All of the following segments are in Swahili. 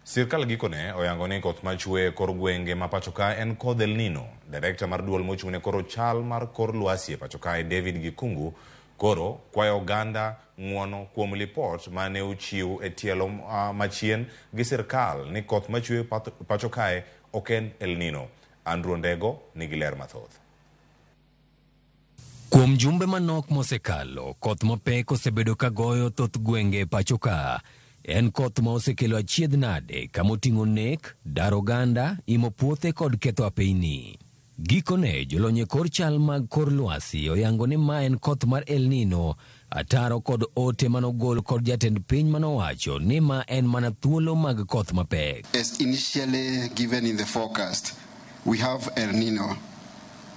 Sirkal gikone oyango ni koth machwe kor gwenge ma pachoka en kodh El Nino. Director mar duol mochung'ne koro chal mar kor lwasi e pachoka David Gikungu koro kwayo oganda ng'uono kuom lipot mane ochiw e tielo machien gi sirkal ni koth machwe pachoka ok en El Nino. Andrew Ondego nigi ler mathoth. Kuom jumbe manok mosekalo, koth mapek osebedo ka goyo thoth gwenge pachoka. En koth ma osekelo achiedh nade kamoting'o nek, dar oganda, imo puothe kod ketho apeyni. Gikone jolony kor chal mag kor lwasi oyango ni ma en koth mar El Nino, ataro kod ote manogol kod jatend piny manowacho ni ma en mana thuolo mag koth mapek. As initially given in the forecast, we have El Nino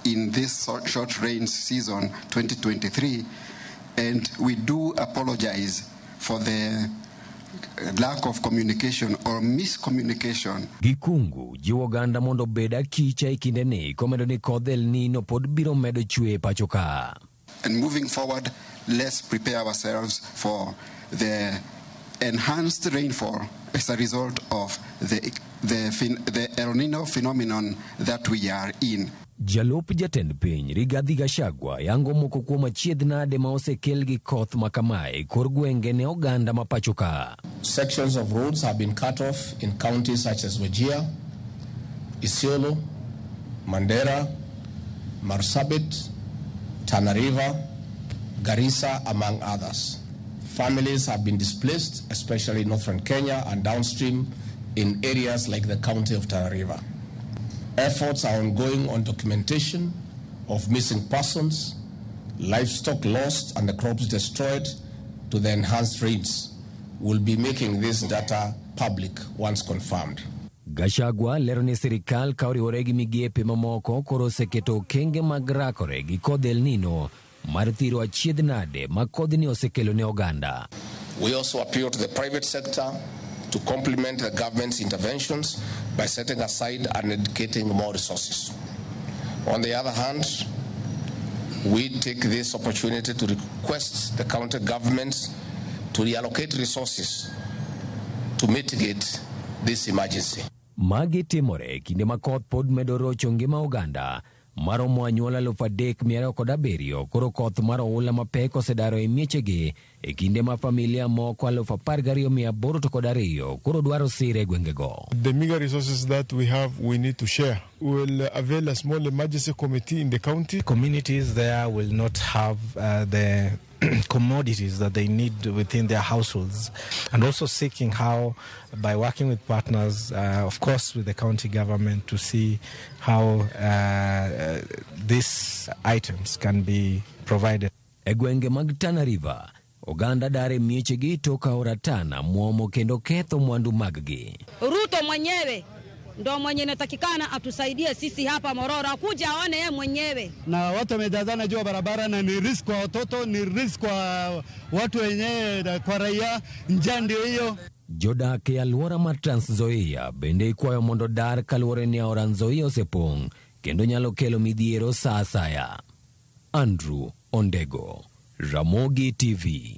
in this short rain season 2023, and we do apologize for the lack of communication or miscommunication. Gikungu jiwo oganda mondo beda kicha ikinde ni komedo ni kodh El Nino pod biro medo chwe pachoka. And moving forward, let's prepare ourselves for the enhanced rainfall as a result of the El Nino phenomenon that we are in. Jalup jatend piny Rigathi Gachagua yango moko kuom achiedh nade ma osekel gi koth makamae kor gwenge ne oganda ma pachoka. Sections of roads have been cut off in counties such as Wajir, Isiolo, Mandera, Marsabit, Tana River, Garissa, among others. Families have been displaced, especially in northern Kenya and downstream in areas like the county of Tana River. Efforts are ongoing on documentation of missing persons, livestock lost, and the crops destroyed to the enhanced rains. We'll be making this data public once confirmed. Gachagua lero ni sirkal kaoriwore gi migepe mamoko koro oseketo okenge mag rakore gi kodh El Nino mar thiro achiedh nade ma kodhni osekelo ne oganda. We also appeal to the private sector to complement the government's interventions by setting aside and dedicating more resources. On the other hand, we take this opportunity to request the county governments to reallocate resources to mitigate this emergency. Magi timore kinde ma koth pod medo rocho ngima oganda. Maromo anyuola 3,207 koro koth mar oula mapek osedaro e miechegi e kinde ma familia moko 12,802 koro dwaro sire gwengego. The meager resources that we have, we need to share. We will avail a small emergency committee in the county. Communities there will not have the commodities that they need within their households, and also seeking how, by working with partners, of course with the county government, to see how these items can be provided. Egwenge mag Tana River, oganda dare miechegi toka oratana muomo kendo ketho mwandu maggi. Ruto mwenyewe ndo mwenye natakikana atusaidie sisi hapa Mororo, kuja aone yeye mwenyewe. Na watu wamejazana juu barabara, na ni risk kwa watoto, ni risk kwa watu wenyewe, kwa raia. Njaa ndio hiyo. Jodak e alwora mar Trans Nzoia bende ikwayo mondo dar kaluwore ni aora Nzoia osepong' kendo nyalo kelo midhiero sa asaya. Andrew Ondego, Ramogi TV.